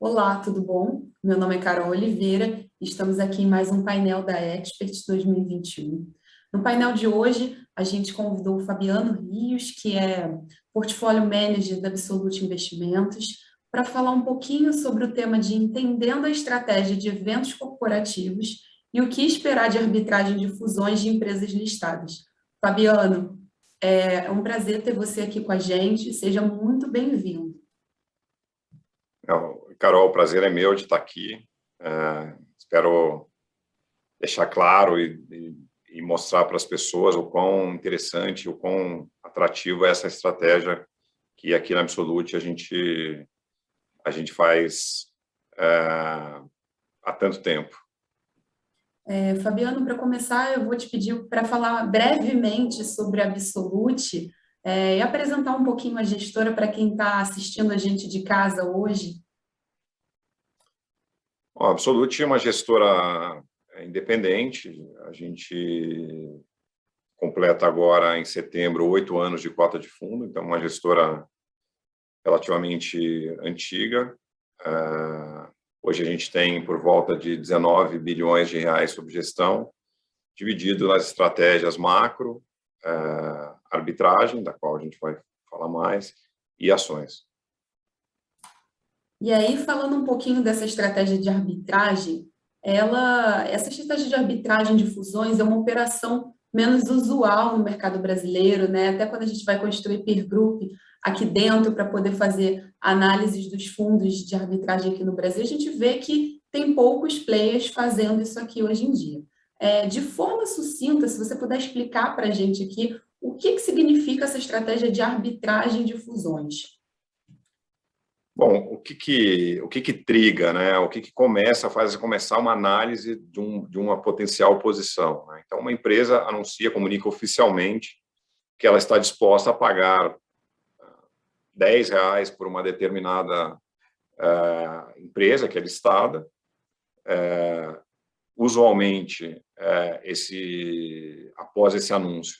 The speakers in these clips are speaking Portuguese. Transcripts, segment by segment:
Olá, tudo bom? Meu nome é Carol Oliveira e estamos aqui em mais um painel da Expert 2021. No painel de hoje, a gente convidou o Fabiano Rios, que é Portfólio Manager da Absolute Investimentos, para falar um pouquinho sobre o tema de entendendo a estratégia de eventos corporativos e o que esperar de arbitragem de fusões de empresas listadas. Fabiano, é um prazer ter você aqui com a gente, seja muito bem-vindo. Carol, o prazer é meu de estar aqui. Espero deixar claro e mostrar para as pessoas o quão interessante, o quão atrativo é essa estratégia que aqui na Absolute a gente faz há tanto tempo. Fabiano, para começar, eu vou te pedir para falar brevemente sobre a Absolute e apresentar um pouquinho a gestora para quem está assistindo a gente de casa hoje. A Absolute é uma gestora independente. A gente completa agora, em setembro, 8 anos de cota de fundo, então uma gestora relativamente antiga. Hoje a gente tem por volta de 19 bilhões de reais sob gestão, dividido nas estratégias macro, arbitragem, da qual a gente vai falar mais, e ações. E aí, falando um pouquinho dessa estratégia de arbitragem, essa estratégia de arbitragem de fusões é uma operação menos usual no mercado brasileiro, né? Até quando a gente vai construir peer group aqui dentro para poder fazer análises dos fundos de arbitragem aqui no Brasil, a gente vê que tem poucos players fazendo isso aqui hoje em dia. De forma sucinta, se você puder explicar para a gente aqui o que significa essa estratégia de arbitragem de fusões. Bom, o que triga, né? O que faz começar uma análise de uma potencial posição, né? Então, uma empresa anuncia, comunica oficialmente que ela está disposta a pagar R$10 por uma determinada empresa que é listada. Usualmente, após esse anúncio,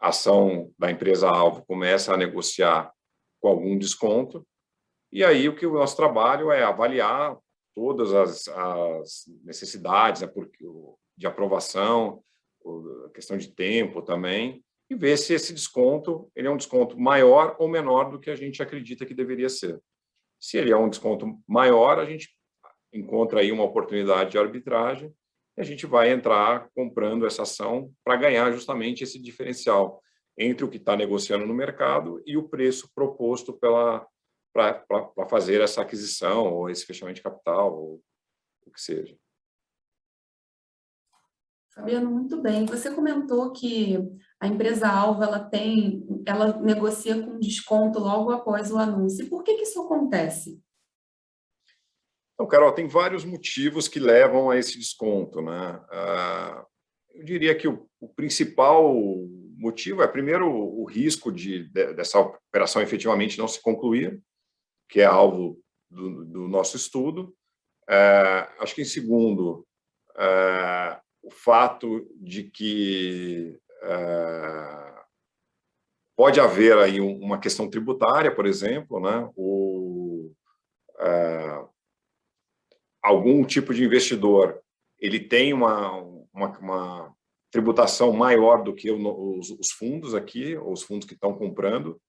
a ação da empresa-alvo começa a negociar com algum desconto. E aí o nosso trabalho é avaliar todas as necessidades, de aprovação, a questão de tempo também, e ver se esse desconto ele é um desconto maior ou menor do que a gente acredita que deveria ser. Se ele é um desconto maior, a gente encontra aí uma oportunidade de arbitragem e a gente vai entrar comprando essa ação para ganhar justamente esse diferencial entre o que está negociando no mercado e o preço proposto para fazer essa aquisição ou esse fechamento de capital, ou o que seja. Fabiano, muito bem. Você comentou que a empresa-alvo ela negocia com desconto logo após o anúncio. E por que isso acontece? Então, Carol, tem vários motivos que levam a esse desconto, né? Eu diria que o principal motivo é, primeiro, o risco dessa operação efetivamente não se concluir, que é alvo do nosso estudo. Acho que, em segundo, o fato de que pode haver aí uma questão tributária, por exemplo, né? Algum tipo de investidor ele tem uma tributação maior do que os fundos aqui, ou os fundos que estão comprando,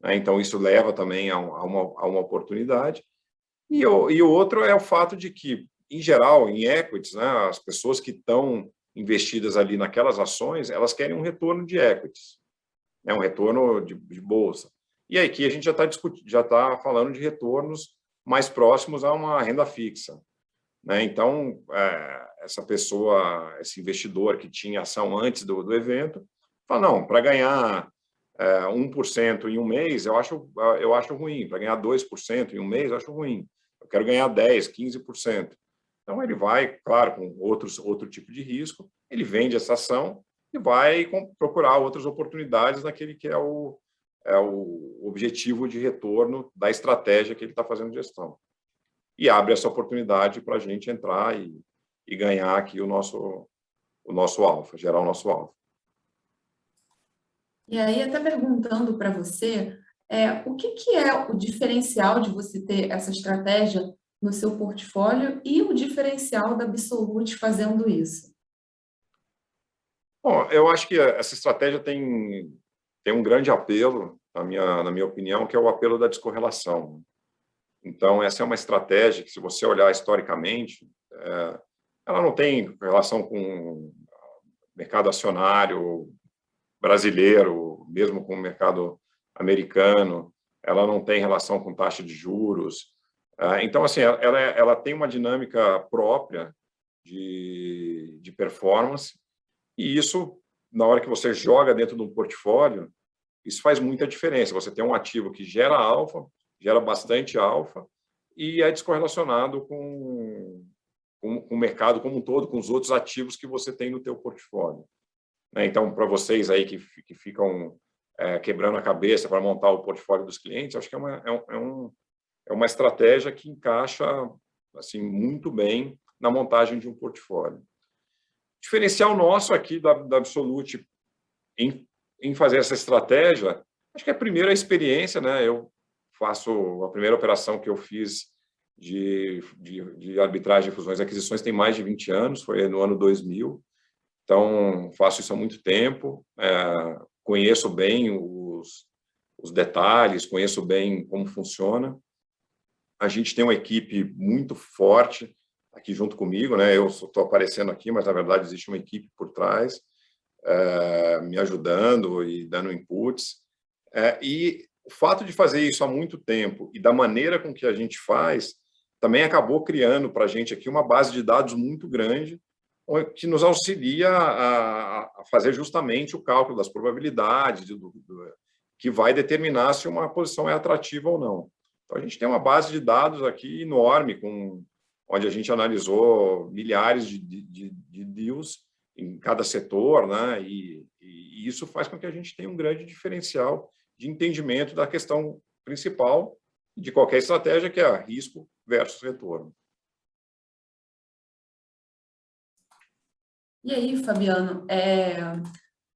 né? Então, isso leva também a uma oportunidade. E o outro é o fato de que, em geral, em equities, né, as pessoas que estão investidas ali naquelas ações, elas querem um retorno de equities, né, um retorno de bolsa. E aqui a gente já está falando de retornos mais próximos a uma renda fixa, né? Então, essa pessoa, esse investidor que tinha ação antes do evento, fala, não, para ganhar 1% em um mês, eu acho ruim. Para ganhar 2% em um mês, eu acho ruim. Eu quero ganhar 10%, 15%. Então, ele vai, claro, com outro tipo de risco, ele vende essa ação e vai procurar outras oportunidades naquele que é o objetivo de retorno da estratégia que ele está fazendo gestão. E abre essa oportunidade para a gente entrar e ganhar aqui o nosso alfa, gerar o nosso alfa. E aí, até perguntando para você, o que é o diferencial de você ter essa estratégia no seu portfólio e o diferencial da Absolute fazendo isso? Bom, eu acho que essa estratégia tem um grande apelo, na minha opinião, que é o apelo da descorrelação. Então, essa é uma estratégia que, se você olhar historicamente, ela não tem relação com o mercado acionário brasileiro, mesmo com o mercado americano, ela não tem relação com taxa de juros. Então, assim, ela tem uma dinâmica própria de performance, e isso, na hora que você joga dentro de um portfólio, isso faz muita diferença. Você tem um ativo que gera alfa, gera bastante alfa, e é descorrelacionado com o mercado como um todo, com os outros ativos que você tem no teu portfólio. Então, para vocês aí que ficam quebrando a cabeça para montar o portfólio dos clientes, acho que é uma estratégia que encaixa assim, muito bem na montagem de um portfólio. Diferencial nosso aqui da Absolute em fazer essa estratégia, acho que é primeiro a experiência, né? Eu faço a primeira operação que eu fiz de arbitragem, fusões e aquisições tem mais de 20 anos, foi no ano 2000. Então, faço isso há muito tempo, conheço bem os detalhes, conheço bem como funciona. A gente tem uma equipe muito forte aqui junto comigo, né? Eu estou aparecendo aqui, mas, na verdade, existe uma equipe por trás, me ajudando e dando inputs. E o fato de fazer isso há muito tempo e da maneira com que a gente faz, também acabou criando para a gente aqui uma base de dados muito grande, que nos auxilia a fazer justamente o cálculo das probabilidades, que vai determinar se uma posição é atrativa ou não. Então, a gente tem uma base de dados aqui enorme, onde a gente analisou milhares de deals em cada setor, né? E isso faz com que a gente tenha um grande diferencial de entendimento da questão principal de qualquer estratégia, que é risco versus retorno. E aí, Fabiano,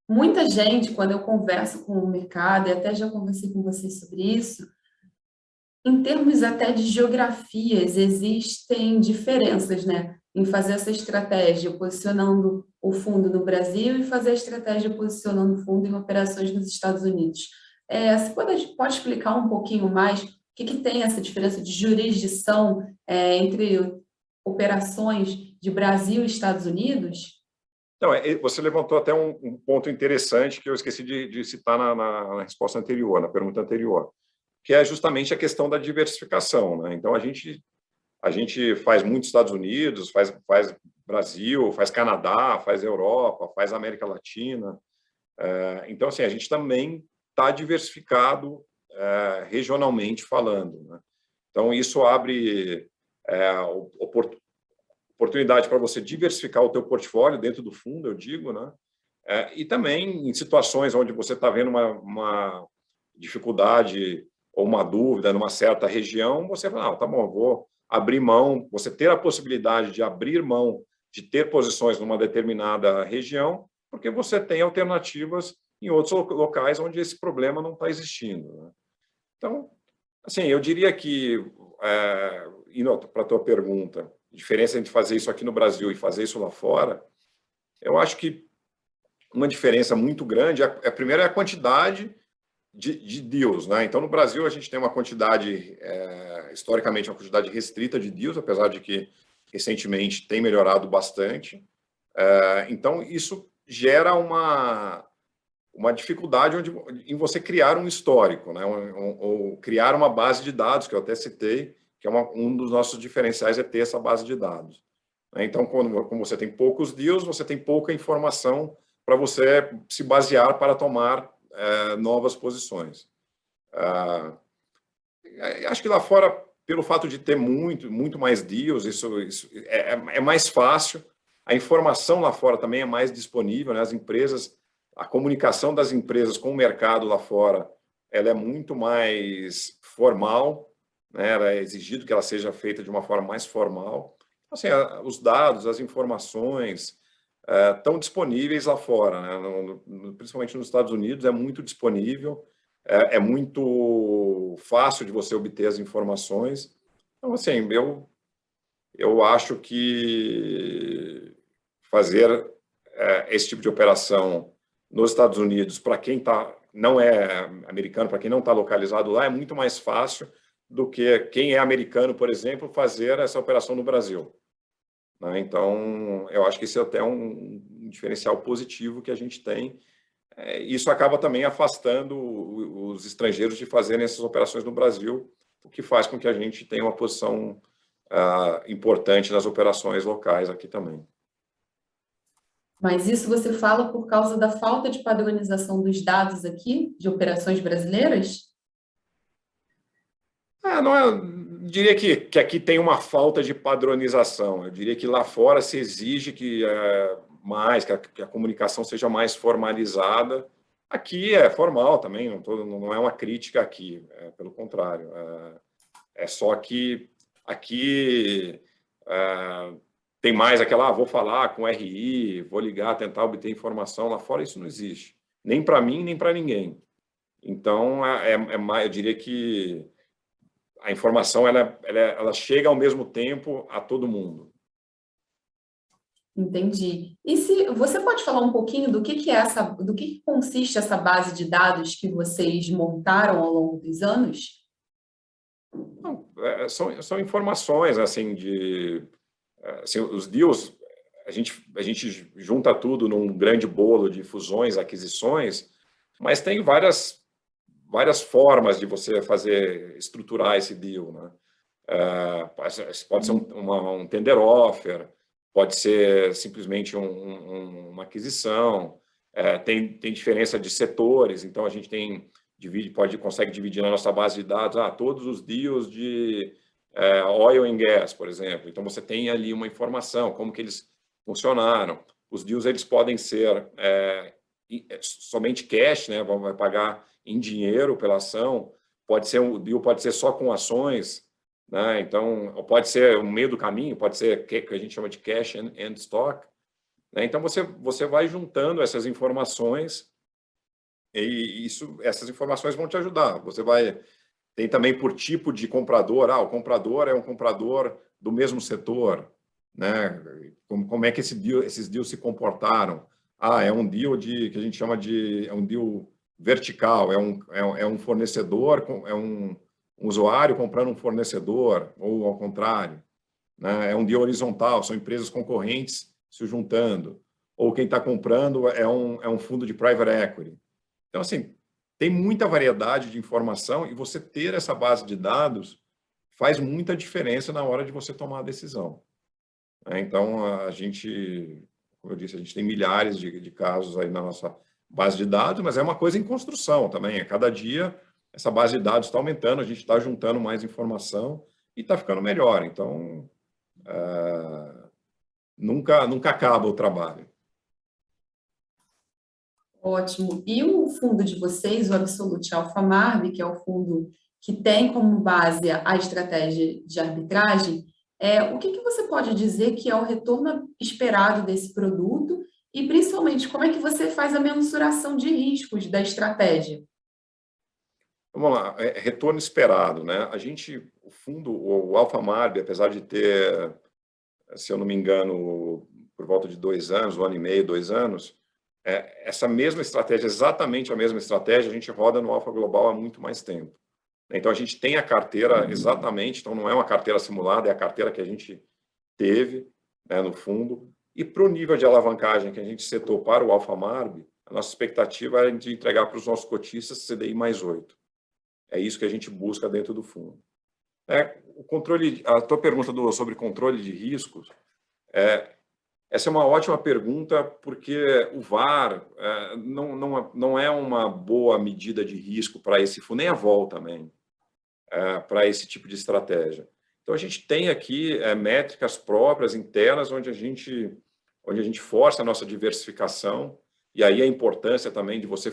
muita gente, quando eu converso com o mercado, e até já conversei com vocês sobre isso, em termos até de geografias, existem diferenças, né, em fazer essa estratégia, posicionando o fundo no Brasil e fazer a estratégia posicionando o fundo em operações nos Estados Unidos. Você pode explicar um pouquinho mais o que tem essa diferença de jurisdição entre operações de Brasil e Estados Unidos? Então, você levantou até um ponto interessante que eu esqueci de citar na resposta anterior, na pergunta anterior, que é justamente a questão da diversificação, né? Então, a gente faz muito Estados Unidos, faz Brasil, faz Canadá, faz Europa, faz América Latina. Então, assim, a gente também está diversificado regionalmente falando, né? Então, isso abre oportunidade para você diversificar o teu portfólio dentro do fundo, eu digo, né? E também em situações onde você está vendo uma dificuldade ou uma dúvida numa certa região, você fala, não, tá bom, vou abrir mão, você ter a possibilidade de abrir mão de ter posições numa determinada região, porque você tem alternativas em outros locais onde esse problema não está existindo, né? Então, assim, eu diria que, indo para a tua pergunta, a diferença entre fazer isso aqui no Brasil e fazer isso lá fora, eu acho que uma diferença muito grande, primeiro, é a quantidade de deals, né? Então, no Brasil, a gente tem uma quantidade, historicamente, uma quantidade restrita de deals, apesar de que, recentemente, tem melhorado bastante. Então, isso gera uma dificuldade em você criar um histórico, né? Ou criar uma base de dados, que eu até citei, que é um dos nossos diferenciais, é ter essa base de dados. Então, como você tem poucos deals, você tem pouca informação para você se basear para tomar novas posições. Acho que lá fora, pelo fato de ter muito mais deals, isso é mais fácil. A informação lá fora também é mais disponível, né? As empresas, a comunicação das empresas com o mercado lá fora, ela é muito mais formal, né? Ela é exigido que ela seja feita de uma forma mais formal. Assim, os dados, as informações estão disponíveis lá fora, né? Principalmente nos Estados Unidos, é muito disponível, é muito fácil de você obter as informações. Então, assim, eu eu acho que fazer esse tipo de operação nos Estados Unidos, para quem não é americano, para quem não está localizado lá, é muito mais fácil do que quem é americano, por exemplo, fazer essa operação no Brasil. Né? Então, eu acho que isso é até um diferencial positivo que a gente tem. Isso acaba também afastando os estrangeiros de fazerem essas operações no Brasil, o que faz com que a gente tenha uma posição importante nas operações locais aqui também. Mas isso você fala por causa da falta de padronização dos dados aqui, de operações brasileiras? Não diria que aqui tem uma falta de padronização. Eu diria que lá fora se exige que que a comunicação seja mais formalizada. Aqui é formal também, não é uma crítica aqui, pelo contrário. É só que aqui tem mais aquela, vou falar com RI, vou ligar, tentar obter informação. Lá fora isso não existe, nem para mim, nem para ninguém. Então, eu diria que a informação ela chega ao mesmo tempo a todo mundo. Entendi. E se você pode falar um pouquinho do que consiste essa base de dados que vocês montaram ao longo dos anos? Não, são informações assim assim, os deals, a gente junta tudo num grande bolo de fusões, aquisições, mas tem várias formas de você estruturar esse deal, né? Pode ser um tender offer, pode ser simplesmente uma aquisição, tem diferença de setores, então a gente consegue dividir na nossa base de dados todos os deals de oil and gas, por exemplo. Então você tem ali uma informação, como que eles funcionaram. Os deals eles podem ser somente cash, né? Vai pagar em dinheiro pela ação, o deal pode ser só com ações, né? Então, pode ser o meio do caminho, pode ser que a gente chama de cash and stock. Né? Então, você vai juntando essas informações e essas informações vão te ajudar. Tem também por tipo de comprador, o comprador é um comprador do mesmo setor, né? Como é que esses deals se comportaram? É um deal que a gente chama é um deal vertical, é um fornecedor, é um usuário comprando um fornecedor, ou ao contrário, né? É um deal horizontal, são empresas concorrentes se juntando, ou quem está comprando é um fundo de private equity. Então, assim, tem muita variedade de informação e você ter essa base de dados faz muita diferença na hora de você tomar a decisão. Então, como eu disse, a gente tem milhares de casos aí na nossa base de dados, mas é uma coisa em construção também. A cada dia, essa base de dados está aumentando, a gente está juntando mais informação e está ficando melhor. Então, nunca acaba o trabalho. Ótimo. E o fundo de vocês, o Absolute Alpha Marb, que é o fundo que tem como base a estratégia de arbitragem, o que você pode dizer que é o retorno esperado desse produto e, principalmente, como é que você faz a mensuração de riscos da estratégia? Vamos lá, retorno esperado, né? O fundo, o Alpha Marb, apesar de ter, se eu não me engano, por volta de 2 anos, 1 ano e meio, 2 anos, essa mesma estratégia, exatamente a mesma estratégia, a gente roda no Alpha Global há muito mais tempo. Então, a gente tem a carteira exatamente, então não é uma carteira simulada, é a carteira que a gente teve, né, no fundo. E para o nível de alavancagem que a gente setou para o Alpha Marb, a nossa expectativa é de entregar para os nossos cotistas CDI mais 8. É isso que a gente busca dentro do fundo. A tua pergunta sobre controle de riscos, essa é uma ótima pergunta, porque o VaR não é uma boa medida de risco para esse fundo, nem a Vol também, para esse tipo de estratégia. Então, a gente tem aqui métricas próprias, internas, onde a gente força a nossa diversificação, e aí a importância também de você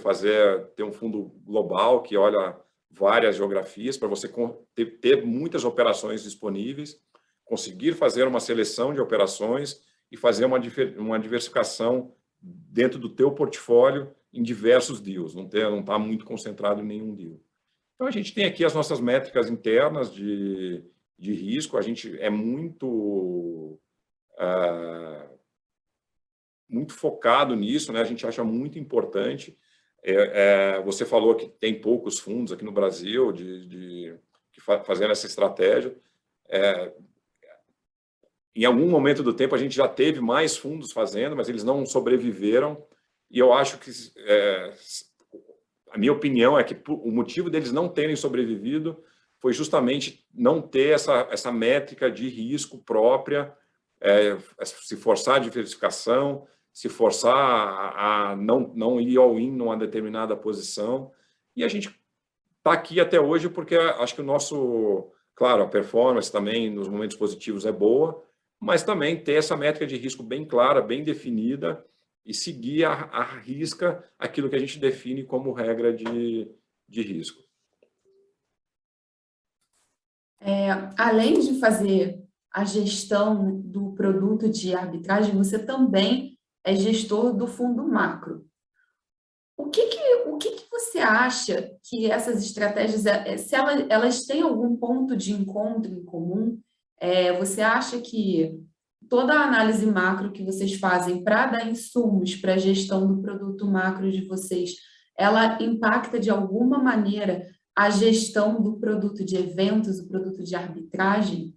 ter um fundo global que olha várias geografias, para você ter muitas operações disponíveis, conseguir fazer uma seleção de operações e fazer uma diversificação dentro do teu portfólio em diversos deals, não está muito concentrado em nenhum deal. Então, a gente tem aqui as nossas métricas internas e de risco, a gente é muito focado nisso, né? A gente acha muito importante. Você falou que tem poucos fundos aqui no Brasil fazendo essa estratégia. Em algum momento do tempo, a gente já teve mais fundos fazendo, mas eles não sobreviveram. E eu acho que, a minha opinião é que o motivo deles não terem sobrevivido foi justamente não ter essa métrica de risco própria, se forçar a diversificação, se forçar a não ir all-in numa determinada posição. E a gente está aqui até hoje porque acho que claro, a performance também nos momentos positivos é boa, mas também ter essa métrica de risco bem clara, bem definida e seguir à risca aquilo que a gente define como regra de risco. Além de fazer a gestão do produto de arbitragem, você também é gestor do fundo macro. O que você acha que essas estratégias, se elas têm algum ponto de encontro em comum? Você acha que toda a análise macro que vocês fazem para dar insumos para a gestão do produto macro de vocês, ela impacta de alguma maneira a gestão do produto de eventos, o produto de arbitragem?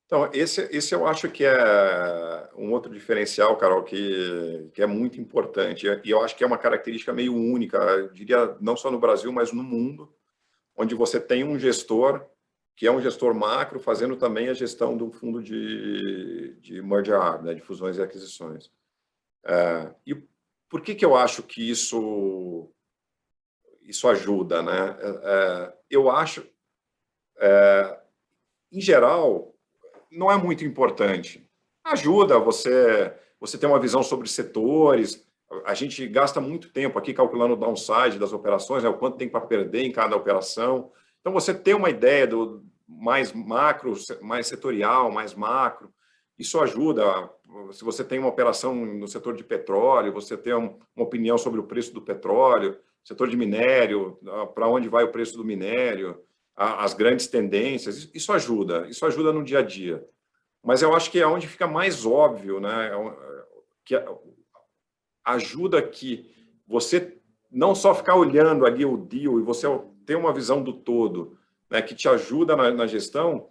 Então, esse eu acho que é um outro diferencial, Carol, que é muito importante. E eu acho que é uma característica meio única, eu diria, não só no Brasil, mas no mundo, onde você tem um gestor, que é um gestor macro, fazendo também a gestão do fundo de merger arb, né, de fusões e aquisições. E por que eu acho que isso ajuda, né? Eu acho, em geral, não é muito importante. Ajuda você ter uma visão sobre setores. A gente gasta muito tempo aqui calculando o downside das operações, né, o quanto tem para perder em cada operação. Então, você ter uma ideia do mais macro, mais setorial, mais macro, isso ajuda. Se você tem uma operação no setor de petróleo, você ter uma opinião sobre o preço do petróleo, setor de minério, para onde vai o preço do minério, as grandes tendências, isso ajuda no dia a dia. Mas eu acho que é onde fica mais óbvio, né? Que ajuda que você não só ficar olhando ali o deal e você ter uma visão do todo, né, que te ajuda na gestão,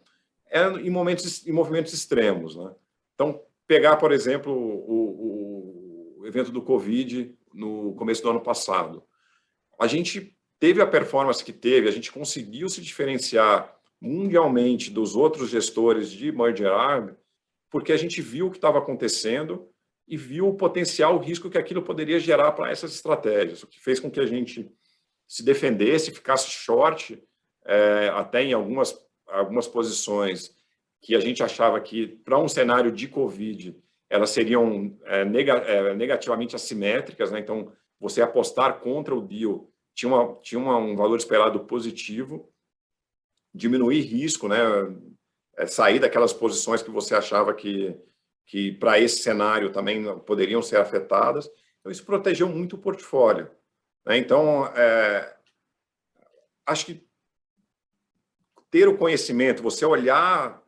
em movimentos extremos, né? Então, pegar, por exemplo, o evento do Covid no começo do ano passado. A gente teve a performance que teve, a gente conseguiu se diferenciar mundialmente dos outros gestores de merger arb, porque a gente viu o que estava acontecendo e viu o potencial, o risco que aquilo poderia gerar para essas estratégias, o que fez com que a gente se defendesse, ficasse short, até em algumas posições que a gente achava que, para um cenário de Covid, elas seriam negativamente assimétricas, né? Então, você apostar contra o deal tinha um valor esperado positivo, diminuir risco, né? Sair daquelas posições que você achava que para esse cenário também poderiam ser afetadas. Então, isso protegeu muito o portfólio, né? Então, acho que ter o conhecimento, você olhar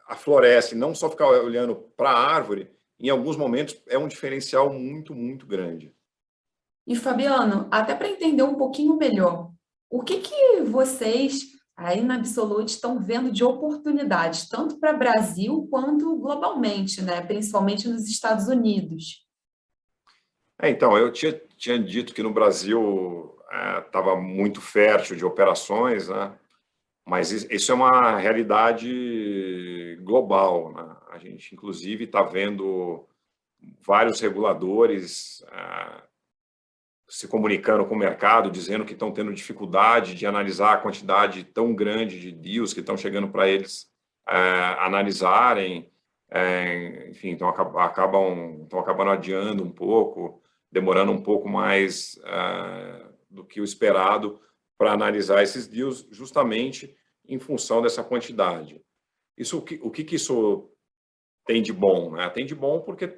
a floresta e não só ficar olhando para a árvore, em alguns momentos é um diferencial muito, muito grande. E, Fabiano, até para entender um pouquinho melhor, o que vocês aí na Absolute estão vendo de oportunidades, tanto para o Brasil quanto globalmente, né? Principalmente nos Estados Unidos? Então, eu tinha dito que no Brasil estava muito fértil de operações, né? Mas isso é uma realidade global, né? A gente, inclusive, está vendo vários reguladores se comunicando com o mercado, dizendo que estão tendo dificuldade de analisar a quantidade tão grande de deals que estão chegando para eles analisarem. Enfim, então acabando adiando um pouco, demorando um pouco mais do que o esperado para analisar esses deals, justamente em função dessa quantidade. O que isso tem de bom, né? Tem de bom porque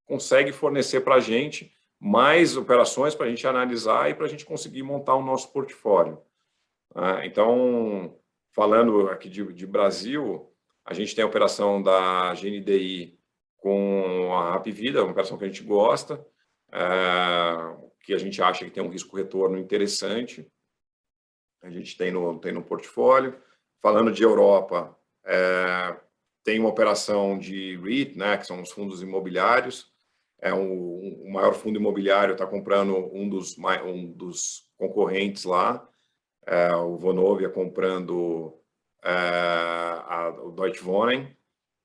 consegue fornecer para a gente mais operações para a gente analisar e para a gente conseguir montar o nosso portfólio. Então, Falando aqui de Brasil, a gente tem a operação da GNDI com a Hapvida, uma operação que a gente gosta, que a gente acha que tem um risco-retorno interessante. A gente tem no portfólio. Falando de Europa, tem uma operação de REIT, né, que são os fundos imobiliários. O maior fundo imobiliário está comprando um dos concorrentes lá, o Vonovia comprando o Deutsche Wohnen.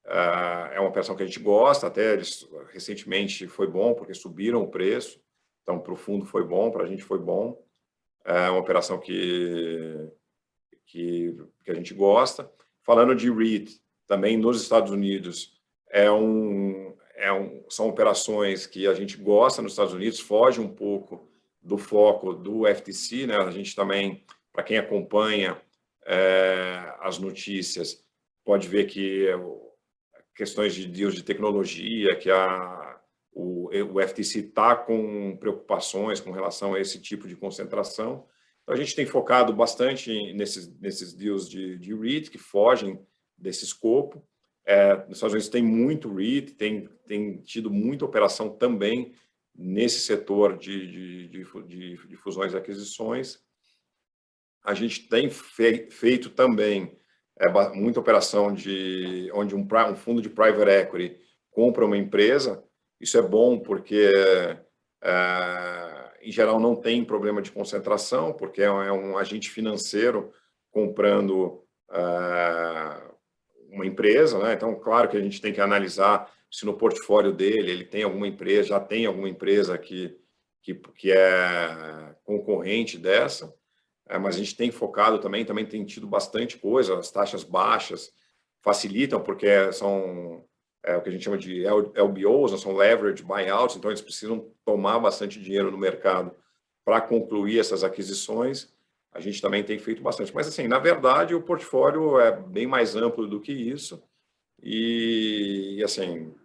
É uma operação que a gente gosta, até eles recentemente foi bom, porque subiram o preço, então para o fundo foi bom, para a gente foi bom. É uma operação que a gente gosta. Falando de REIT, também nos Estados Unidos, são operações que a gente gosta nos Estados Unidos, foge um pouco do foco do FTC, né? A gente também, para quem acompanha as notícias, pode ver que questões de deals de tecnologia, que o FTC está com preocupações com relação a esse tipo de concentração. Então, a gente tem focado bastante nesses deals de REIT, que fogem desse escopo. Nos Estados Unidos tem muito REIT, tem tido muita operação também nesse setor de fusões e aquisições. A gente tem feito também muita operação onde um fundo de private equity compra uma empresa. Isso é bom porque, em geral, não tem problema de concentração, porque é um agente financeiro comprando uma empresa, né? Então, claro que a gente tem que analisar se no portfólio dele ele tem alguma empresa, já tem alguma empresa que é concorrente dessa, mas a gente tem focado também tem tido bastante coisa, as taxas baixas facilitam, porque são o que a gente chama de LBOs, são leverage buyouts, então eles precisam tomar bastante dinheiro no mercado para concluir essas aquisições. A gente também tem feito bastante. Mas, assim, na verdade, o portfólio é bem mais amplo do que isso. E assim,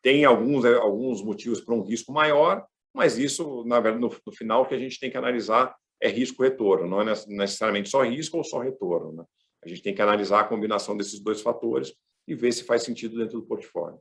tem alguns motivos para um risco maior, mas isso, na verdade, no final, o que a gente tem que analisar é risco-retorno, não é necessariamente só risco ou só retorno, né? A gente tem que analisar a combinação desses dois fatores e ver se faz sentido dentro do portfólio.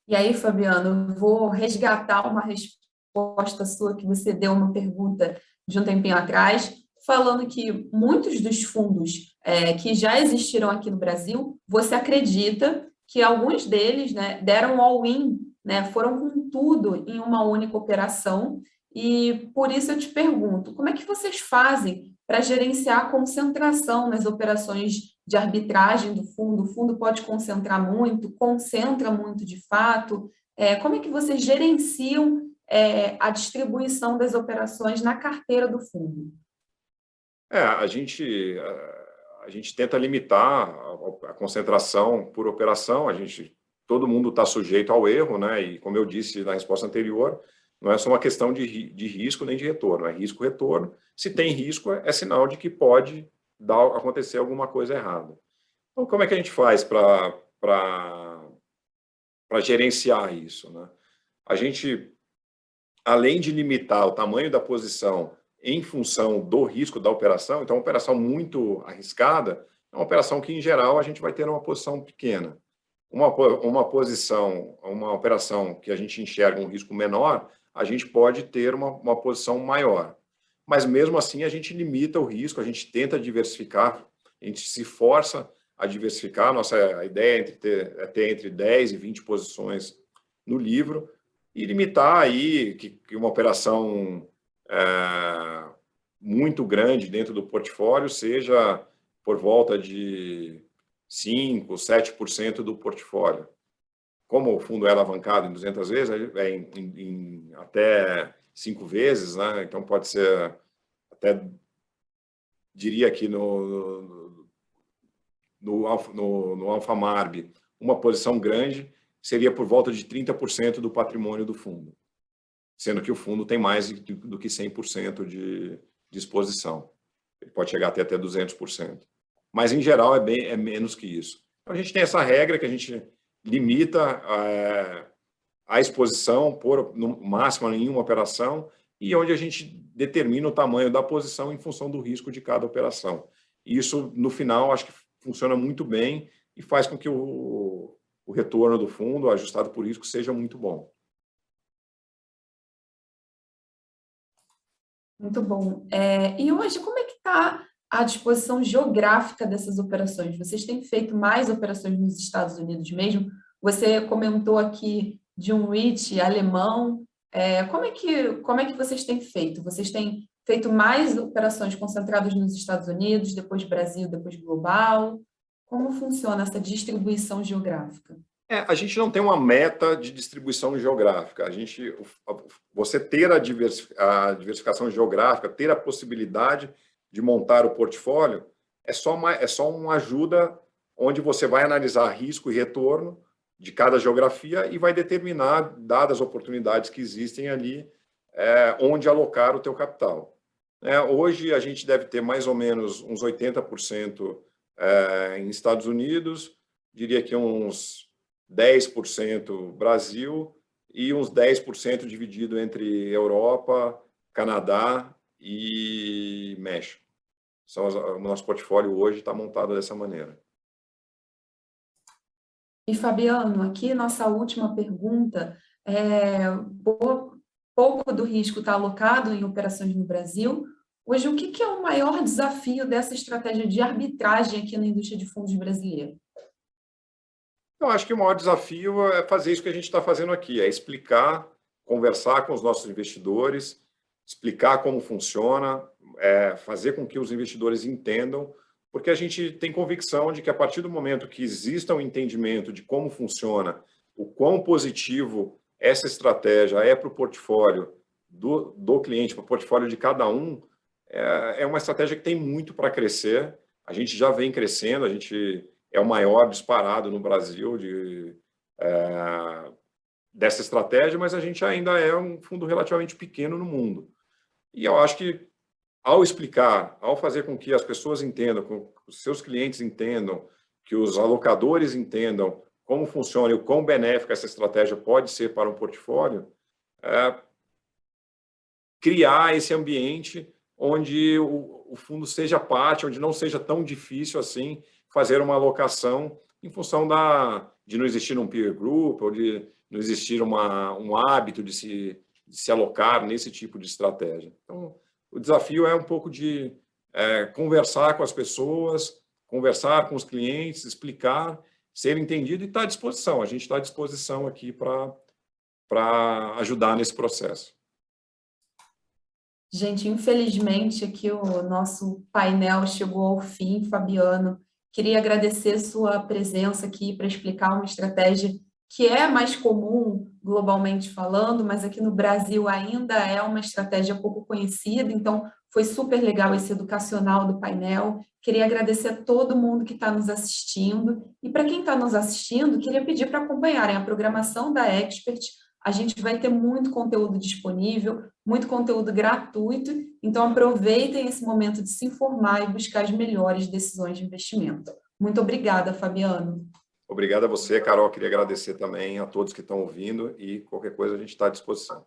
E aí, Fabiano, eu vou resgatar uma resposta sua que você deu uma pergunta de um tempinho atrás, falando que muitos dos fundos que já existiram aqui no Brasil, você acredita que alguns deles, né, deram all-in, né, foram com tudo em uma única operação, e por isso eu te pergunto, como é que vocês fazem para gerenciar a concentração nas operações de arbitragem do fundo? O fundo pode concentrar muito, concentra muito de fato. Como é que vocês gerenciam a distribuição das operações na carteira do fundo? A gente tenta limitar a concentração por operação. Todo mundo está sujeito ao erro, né? E como eu disse na resposta anterior, não é só uma questão de risco nem de retorno, é risco-retorno. Se tem risco, é sinal de que pode acontecer alguma coisa errada. Então, como é que a gente faz para gerenciar isso, né? A gente, além de limitar o tamanho da posição em função do risco da operação, então, uma operação muito arriscada é uma operação que, em geral, a gente vai ter uma posição pequena. Uma operação que a gente enxerga um risco menor, a gente pode ter uma posição maior. Mas, mesmo assim, a gente limita o risco, a gente tenta diversificar, a gente se força a diversificar. A ideia é ter entre 10 e 20 posições no livro e limitar aí que uma operação muito grande dentro do portfólio seja por volta de 5%, 7% do portfólio. Como o fundo é alavancado em 200 vezes, em até 5 vezes, né? Então pode ser, até diria que no Alfamarb, uma posição grande seria por volta de 30% do patrimônio do fundo, sendo que o fundo tem mais do que 100% de exposição. Ele pode chegar até 200%. Mas, em geral, é menos que isso. Então, a gente tem essa regra que a gente limita a exposição no máximo em uma operação e onde a gente determina o tamanho da posição em função do risco de cada operação. E isso, no final, acho que funciona muito bem e faz com que o retorno do fundo, ajustado por risco, seja muito bom. Muito bom. E hoje, como é que está a disposição geográfica dessas operações? Vocês têm feito mais operações nos Estados Unidos mesmo? Você comentou aqui de um REIT alemão. Como é que vocês têm feito? Vocês têm feito mais operações concentradas nos Estados Unidos, depois Brasil, depois global? Como funciona essa distribuição geográfica? A gente não tem uma meta de distribuição geográfica. Você ter a diversificação geográfica, ter a possibilidade de montar o portfólio, é só uma ajuda onde você vai analisar risco e retorno de cada geografia e vai determinar, dadas as oportunidades que existem ali, onde alocar o teu capital. Hoje, a gente deve ter mais ou menos uns 80% em Estados Unidos, diria que uns 10% Brasil e uns 10% dividido entre Europa, Canadá e México. O nosso portfólio hoje está montado dessa maneira. E, Fabiano, aqui nossa última pergunta. Pouco do risco está alocado em operações no Brasil. Hoje, o que é o maior desafio dessa estratégia de arbitragem aqui na indústria de fundos brasileira? Eu acho que o maior desafio é fazer isso que a gente está fazendo aqui, é explicar, conversar com os nossos investidores, explicar como funciona, fazer com que os investidores entendam, porque a gente tem convicção de que a partir do momento que exista um entendimento de como funciona, o quão positivo essa estratégia é para o portfólio do cliente, para o portfólio de cada um, é uma estratégia que tem muito para crescer. A gente já vem crescendo, a gente é o maior disparado no Brasil dessa estratégia, mas a gente ainda é um fundo relativamente pequeno no mundo. E eu acho que, ao explicar, ao fazer com que as pessoas entendam, que os seus clientes entendam, que os alocadores entendam como funciona e o quão benéfica essa estratégia pode ser para um portfólio, criar esse ambiente onde o fundo seja parte, onde não seja tão difícil assim fazer uma alocação em função de não existir um peer group ou de não existir um hábito de se alocar nesse tipo de estratégia. Então, o desafio é um pouco de conversar com as pessoas, conversar com os clientes, explicar, ser entendido e estar à disposição. A gente está à disposição aqui para ajudar nesse processo. Gente, infelizmente aqui o nosso painel chegou ao fim, Fabiano. Queria agradecer sua presença aqui para explicar uma estratégia que é mais comum globalmente falando, mas aqui no Brasil ainda é uma estratégia pouco conhecida, então foi super legal esse educacional do painel. Queria agradecer a todo mundo que está nos assistindo, e para quem está nos assistindo, queria pedir para acompanharem a programação da Expert. A gente vai ter muito conteúdo disponível, muito conteúdo gratuito, então aproveitem esse momento de se informar e buscar as melhores decisões de investimento. Muito obrigada, Fabiano. Obrigado a você, Carol. Queria agradecer também a todos que estão ouvindo e qualquer coisa a gente está à disposição.